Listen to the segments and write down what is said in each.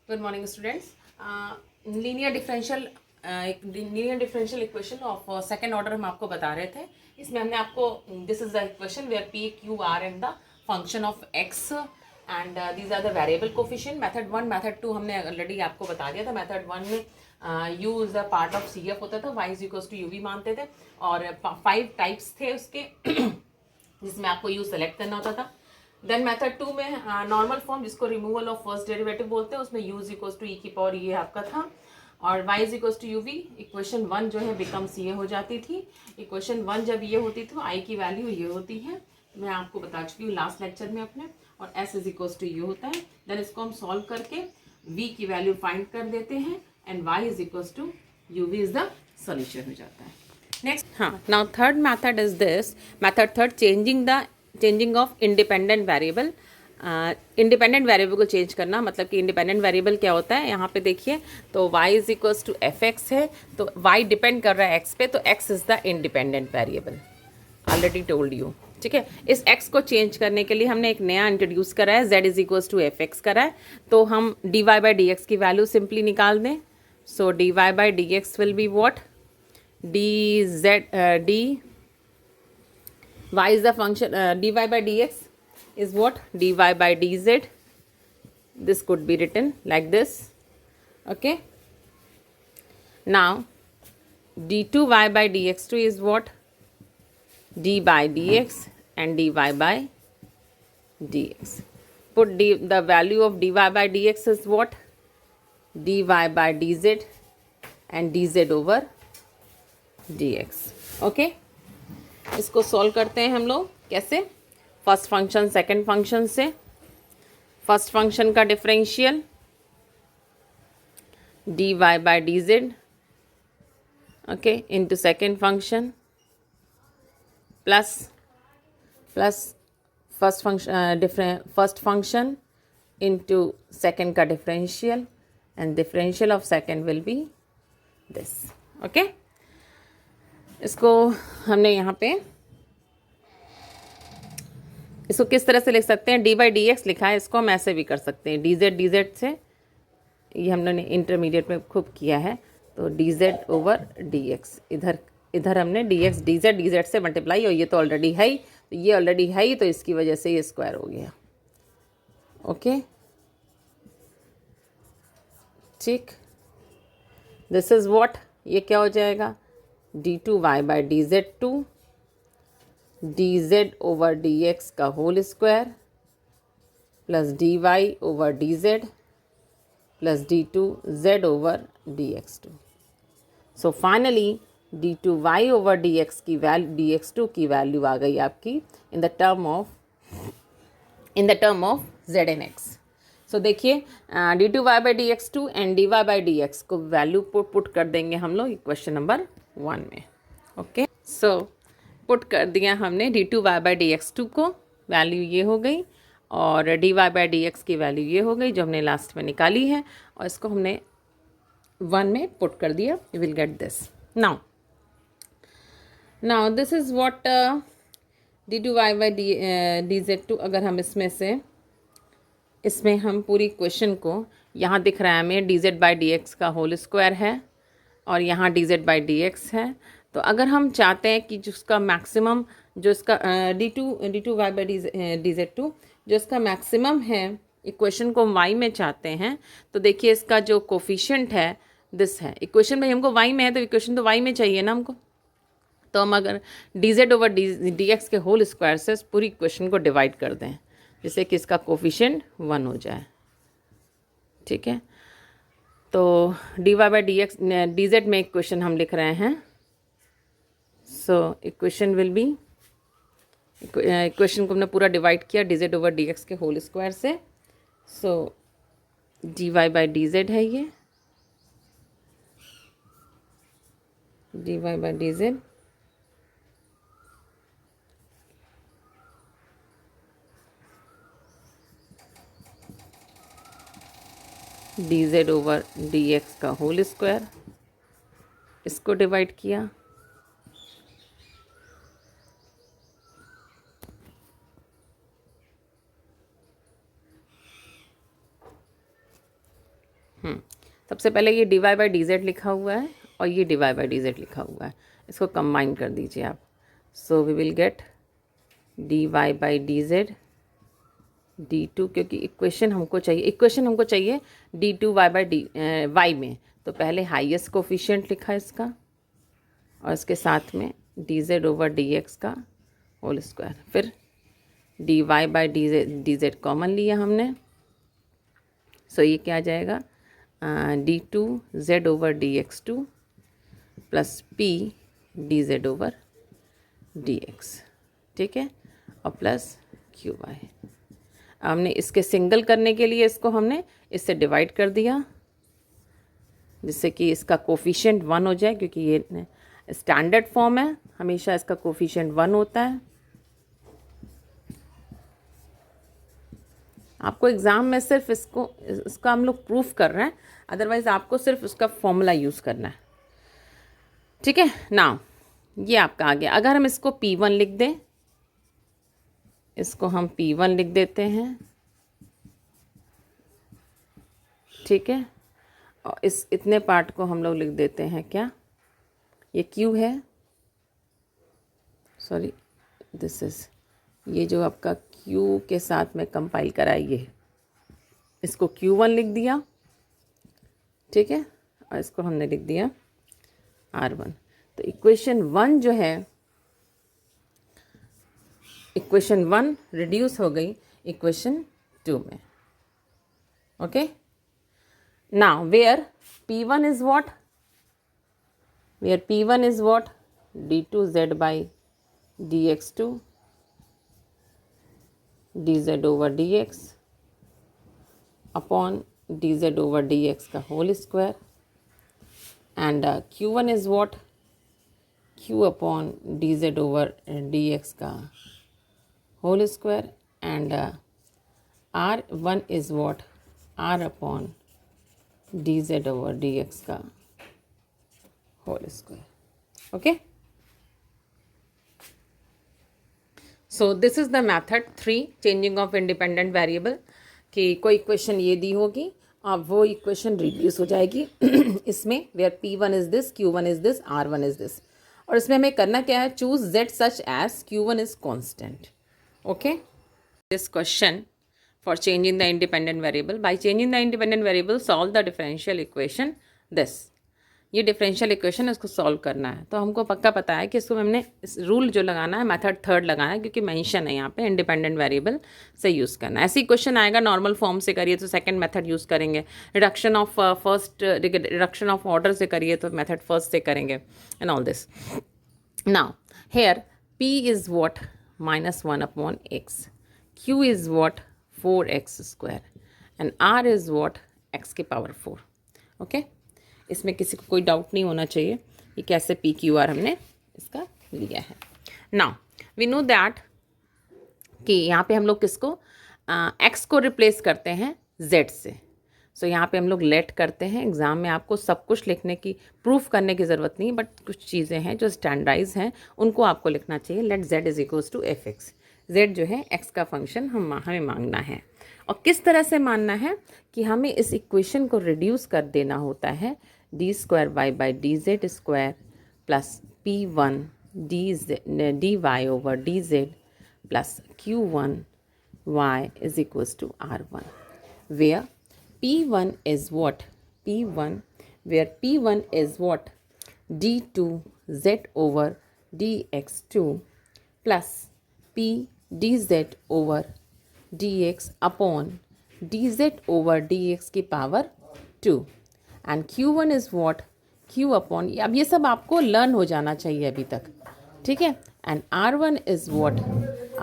Good morning students. Linear differential equation of second order हम आपको बता रहे थे। इसमें हमने आपको this is the equation where P Q R and the function of X and these are the variable coefficient. Method 1 method 2 हमने already आपको बता दिया था। मेथड 1 में U is the part of C F होता था, Y is equals to U V मानते थे और 5 टाइप्स थे उसके जिसमें आपको यू सेलेक्ट करना होता था। देन मेथड 2 में नॉर्मल फॉर्म जिसको रिमूवल ऑफ फर्स्ट डेरिवेटिव बोलते हैं, उसमें U is equals to E की पावर ये आपका था और y is equals to U V. Equation 1 जो है बिकम्स ये हो जाती थी। इक्वेशन 1 जब ये होती थी i की वैल्यू ये होती है, तो मैं आपको बता चुकी हूँ लास्ट लेक्चर में अपने, और s इज इक्वल्स टू ये होता है। देन इसको हम सॉल्व करके v की वैल्यू फाइंड कर देते हैं and y is equals to U V is the solution हो जाता है। नेक्स्ट, हाँ, now third method is this method third, changing of independent variable. Independent variable को चेंज करना, मतलब कि इंडिपेंडेंट वेरिएबल क्या होता है, यहाँ पे देखिए तो y is equals to F X है, तो y डिपेंड कर रहा है x पे, तो x is the independent variable. Already told you, ठीक है। इस x को चेंज करने के लिए हमने एक नया इंट्रोड्यूस करा है, z is equals to F X करा है, तो हम dy बाई डी एक्स की वैल्यू सिंपली निकाल दें। So dy by D X will be what, dy is the function, dy by dx is what, dy by dz. This could be written like this, okay. Now d2y by dx2 is what, d by dx and dy by dx. Put the value of dy by dx is what, dy by dz and dz over dx, okay. इसको solve करते हैं हम लोग कैसे, first function second function से। First function का differential dy by D z, okay, into second function plus first function into second का differential and differential of second will be this, okay. इसको हमने यहाँ पे इसको किस तरह से लिख सकते हैं, डी बाई डी एक्स लिखा है, इसको हम ऐसे भी कर सकते हैं, डी जेड से, ये हमने इंटरमीडिएट में खूब किया है, तो D z over d x, इधर हमने डी एक्स डी जेड से मल्टीप्लाई, और ये तो ऑलरेडी है ही, तो ये ऑलरेडी है ही, तो इसकी वजह से ये स्क्वायर हो गया, ओके, ठीक। दिस इज व्हाट, ये क्या हो जाएगा, d2y by D Z to d z over d x का whole square plus d y over d z plus d two z over d x two. So finally d2y over d x की value, d x two की value आ गई आपकी in the term of z n x. So देखिए d2y by D x two and dy by D x को value put कर देंगे हम लोग क्वेश्चन नंबर 1 में, ओके। सो पुट कर दिया हमने d2y by D x two को, वैल्यू ये हो गई, और dy बाई डी एक्स की वैल्यू ये हो गई जो हमने लास्ट में निकाली है, और इसको हमने 1 में पुट कर दिया, you will get this. Now this is what d2y by D Z two. अगर हम इसमें हम पूरी क्वेश्चन को, यहाँ दिख रहा है हमें D Z by D x का होल स्क्वायर है और यहाँ D Z by D x है, तो अगर हम चाहते हैं कि जिसका मैक्सिमम, जो इसका D two Y by D Z two जो इसका मैक्सिमम है, इक्वेशन को हम वाई में चाहते हैं, तो देखिए इसका जो कोफिशिएंट है दिस है, इक्वेशन में हमको वाई में है, तो इक्वेशन तो वाई में चाहिए ना हमको, तो हम अगर D z over d x के होल स्क्वायर से पूरी इक्वेशन को डिवाइड कर दें, जिससे कि इसका कोफिशिएंट 1 हो जाए, ठीक है। तो d y by D x d z में इक्वेशन हम लिख रहे हैं, so equation will be, equation को हमने पूरा डिवाइड किया d z over d x के होल स्क्वायर से, so d y by D z है ये, d y by D z d z over d x का होल स्क्वायर, इसको डिवाइड किया, सबसे पहले ये dy बाई डी जेड लिखा हुआ है और ये dy बाई डी जेड लिखा हुआ है, इसको कंबाइन कर दीजिए आप। So we will get dy by D Z d2, क्योंकि इक्वेशन हमको चाहिए d2 y by D y में, तो पहले हाईएस्ट कोफिशिएंट लिखा इसका और इसके साथ में dz ओवर dx का होल स्क्वायर, फिर dy बाई dz कॉमन लिया हमने। सो ये क्या आ जाएगा, d2z over dx2 plus p dz over dx, ठीक है, और प्लस qy। हमने इसके सिंगल करने के लिए इसको हमने इससे डिवाइड कर दिया, जिससे कि इसका कोफिशिएंट 1 हो जाए, क्योंकि ये स्टैंडर्ड फॉर्म है, हमेशा इसका कोफिशिएंट 1 होता है। आपको एग्ज़ाम में सिर्फ इसका हम लोग प्रूफ कर रहे हैं, अदरवाइज़ आपको सिर्फ उसका फॉर्मूला यूज़ करना है, ठीक है ना। ये आपका आ गया। अगर हम इसको P1 लिख दें, इसको हम P1 लिख देते हैं, ठीक है, और इस इतने पार्ट को हम लोग लिख देते हैं क्या, ये Q है, सॉरी दिस इज़, ये जो आपका Q के साथ में कंपाइल कराइए, इसको Q1 लिख दिया, ठीक है, और इसको हमने लिख दिया R1। तो इक्वेशन 1 जो है, इक्वेशन 1 रिड्यूस हो गई इक्वेशन 2 में। Okay, now where P1 is what, where P1 is what, d2z by dx2 dz over dx upon dz over dx का whole square, and Q1 is what, q upon dz over dx का whole square, and R1 is what, r upon dz over dx का whole square. Okay, so this is the method 3, changing of independent variable, कि कोई equation ये दी होगी, अब वो equation reduce हो जाएगी इसमें, where P1 is this, Q1 is this, R1 is this, और इसमें हमें करना क्या है, choose z such as Q1 is constant. Okay, this question for changing the independent variable, by changing the independent variable solve the differential equation this. ये differential equation इसको solve करना है, तो हमको पक्का पता है कि इसको हमने इस रूल जो लगाना है, मेथड 3 लगाना है, क्योंकि मेंशन है यहाँ पे इंडिपेंडेंट वेरिएबल से यूज़ करना है। ऐसे क्वेश्चन आएगा नॉर्मल फॉर्म से करिए तो सेकंड मेथड यूज़ करेंगे, रिडक्शन ऑफ ऑर्डर से करिए तो मेथड फर्स्ट से करेंगे, and all this. Now here P is what, -1 upon x, Q is what, 4x square, and R is what, x की पावर 4। ओके, इसमें किसी को कोई डाउट नहीं होना चाहिए कि कैसे PQR हमने इसका लिया है। नाउ वी नो दैट कि यहाँ पे हम लोग किसको x को रिप्लेस करते हैं z से। सो यहाँ पे हम लोग लेट करते हैं। एग्ज़ाम में आपको सब कुछ लिखने की, प्रूफ करने की ज़रूरत नहीं, बट कुछ चीज़ें हैं जो स्टैंडर्डाइज हैं, उनको आपको लिखना चाहिए। Let z is equals to fx, z जो है x का फंक्शन हमें मांगना है। और किस तरह से मानना है कि हमें इस इक्वेशन को रिड्यूस कर देना होता है, D square Y by D Z square plus P1 dy over dz plus Q1 y is equals to R1, where P1 is what? Where P1 is what? d2z over dx2 plus P dz over dx upon dz over dx की power 2, and Q1 is what? Q upon, अब ये सब आपको learn हो जाना चाहिए अभी तक, ठीक है, and R1 is what?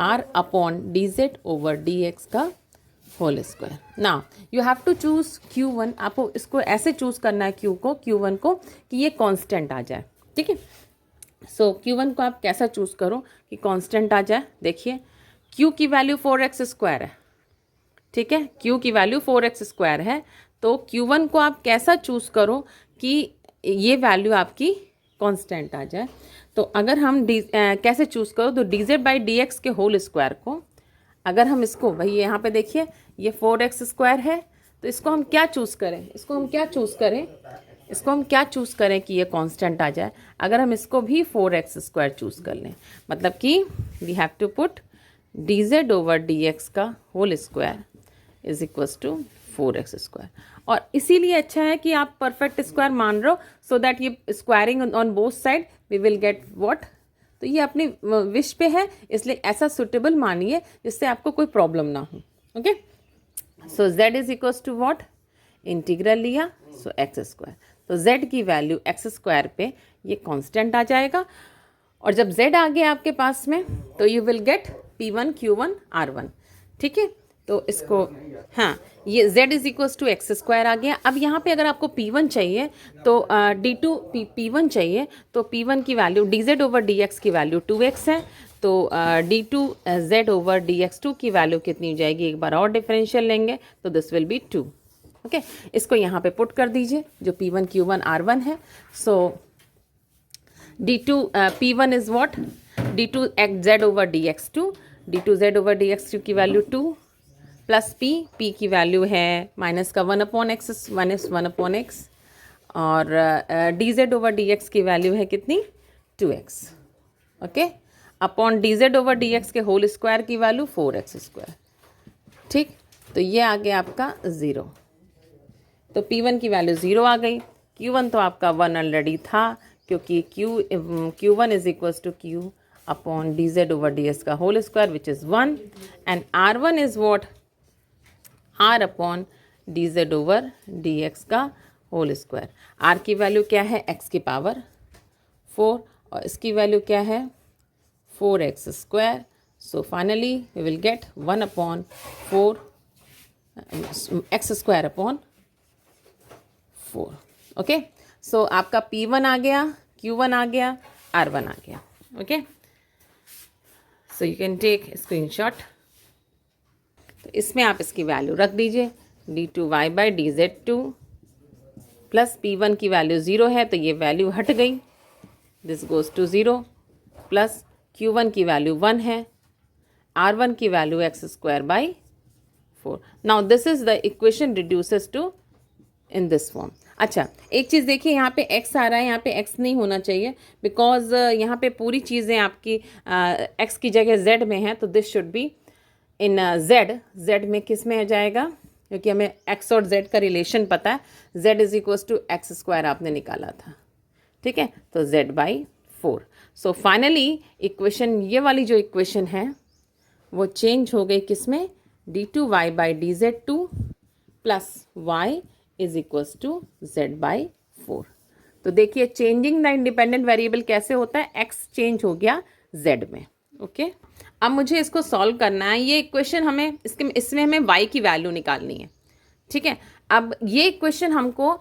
R upon dz over dx का whole square. Now you have to choose Q1, आपको इसको ऐसे चूज करना है Q1 को कि ये कांस्टेंट आ जाए, ठीक है। सो Q1 को आप कैसा चूज करो कि कांस्टेंट आ जाए। देखिए Q की वैल्यू 4x स्क्वायर है, ठीक है, Q की वैल्यू 4x स्क्वायर है, तो Q1 को आप कैसा चूज करो कि ये वैल्यू आपकी कांस्टेंट आ जाए। तो अगर हम कैसे चूज करो, तो dz बाई dx के होल स्क्वायर को, अगर हम इसको, भाई यहाँ पे देखिए ये 4x स्क्वायर है, तो इसको हम क्या चूज़ करें, इसको हम क्या चूज़ करें, इसको हम क्या चूज़ करें कि ये कांस्टेंट आ जाए। अगर हम इसको भी 4x² चूज़ कर लें, मतलब कि we have to put dz/dx का whole square is equals to 4x²। और इसीलिए अच्छा है कि आप परफेक्ट स्क्वायर मान रहे हो, सो दैट ये squaring on both side we will get what. तो ये अपनी विश पे है, इसलिए ऐसा सुटेबल मानिए जिससे आपको कोई प्रॉब्लम ना हो। Okay, so z is equals to what, integral लिया सो x²। तो z की वैल्यू x² पे ये कांस्टेंट आ जाएगा। और जब z आ गया आपके पास में तो you will gate p1 q1 r1। ठीक है, तो इसको हाँ, ये z is equals to x² आ गया। अब यहाँ पे अगर आपको p1 चाहिए तो d2 p1 चाहिए तो p1 की वैल्यू dz/dx की वैल्यू 2x है, तो d2 z/dx2 की वैल्यू कितनी हो जाएगी, एक बार और डिफरेंशियल लेंगे तो दिस विल बी 2। ओके, इसको यहाँ पे पुट कर दीजिए जो p1 q1 r1 है। सो d2 p1 is what, d2 z/dx2, d2 z/dx2 की वैल्यू 2 प्लस p की वैल्यू है माइनस का 1/x माइनस 1/x, और dz/dx की वैल्यू है कितनी, 2x। ओके, अपॉन dz/dx के होल स्क्वायर की वैल्यू 4x²। ठीक, तो ये आ गया आपका 0। तो p1 की वैल्यू 0 आ गई। q1 तो आपका 1 ऑलरेडी था, क्योंकि q1 is equals to q upon dz/ds का whole square which is 1, and r1 is what, r upon dz/dx का होल स्क्वायर। r की वैल्यू क्या है, x की पावर 4, और इसकी वैल्यू क्या है 4x²। So finally we will get 1 upon 4 x² upon 4। Okay, so आपका p1 आ गया, q1 आ गया, r1 आ गया। Okay, so you can take screenshot. तो इसमें आप इसकी वैल्यू रख दीजिए, d2y/dz2 प्लस p1 की वैल्यू 0 है तो ये वैल्यू हट गई, this goes to 0, plus q1 की वैल्यू 1 है, r1 की value x²/4। Now this is the equation reduces to in this form. अच्छा, एक चीज़ देखिए, यहाँ पे x आ रहा है, यहाँ पे x नहीं होना चाहिए, बिकॉज यहाँ पे पूरी चीज़ें आपकी x की जगह z में है, तो this should be in z में किस में आ जाएगा, क्योंकि हमें x और z का रिलेशन पता है, z is equals to x² आपने निकाला था। ठीक है, तो z/4। सो फाइनली इक्वेशन, ये वाली जो इक्वेशन है वो चेंज हो गई किस में, d2y/dz2 plus y is equals to z/4। तो देखिए चेंजिंग द इंडिपेंडेंट वेरिएबल कैसे होता है, x चेंज हो गया z में। ओके, अब मुझे इसको सॉल्व करना है। ये इक्वेशन हमें इसमें हमें y की वैल्यू निकालनी है। ठीक है, अब ये इक्वेशन हमको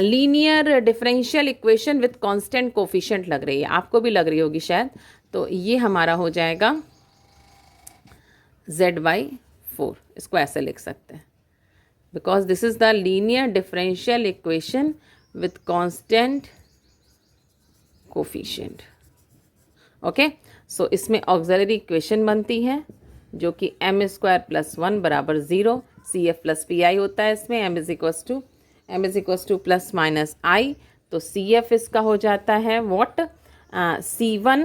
linear differential equation with constant coefficient लग रही है, आपको भी लग रही होगी शायद। तो ये हमारा हो जाएगा z/4, इसको ऐसे लिख सकते हैं, because this is the linear differential equation with constant coefficient. Okay, so इसमें auxiliary equation बनती है जो कि m² + 1 = 0, CF + PI होता है इसमें, m is equals to plus minus I, तो CF इसका हो जाता है what, C1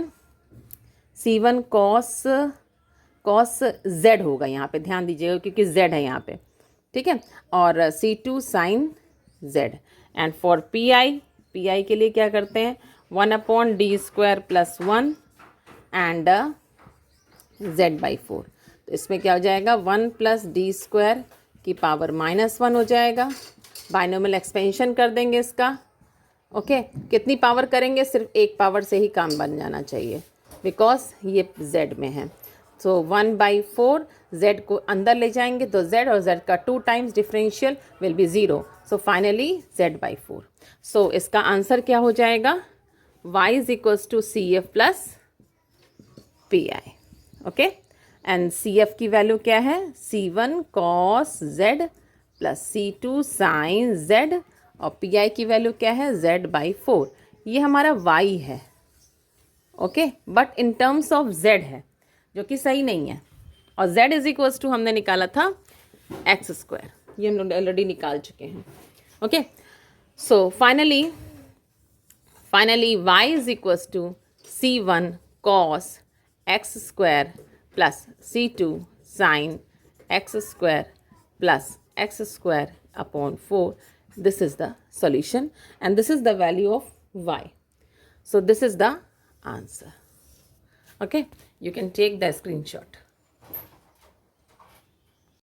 cos Z होगा, यहाँ पे ध्यान दीजिएगा क्योंकि Z है यहाँ पे। ठीक है, और C2 sin Z, and for PI के लिए क्या करते हैं, 1/d² + 1 एंड Z/4। तो इसमें क्या हो जाएगा, 1 + d² की पावर -1 हो जाएगा। बाइनोमियल एक्सपेंशन कर देंगे इसका। ओके, कितनी पावर करेंगे, सिर्फ एक पावर से ही काम बन जाना चाहिए, बिकॉज ये Z में है। सो 1/4, z को अंदर ले जाएंगे तो z और z का 2 times differential will be 0, so finally z/4। So इसका आंसर क्या हो जाएगा, y is equals to CF + PI। Okay, and CF की वैल्यू क्या है, C1 cos Z plus C2 sin Z, और PI की वैल्यू क्या है, z/4। ये हमारा y है। Okay, but in terms of z है, जो कि सही नहीं है, और z इज इक्वल्स टू हमने निकाला था x²। ये हम लोग ऑलरेडी निकाल चुके हैं. Okay, so finally y is equals to c1 cos x square plus c2 sin x square plus x square upon 4. This is the solution and this is the value of y. So this is the answer. Okay, you can take the screenshot.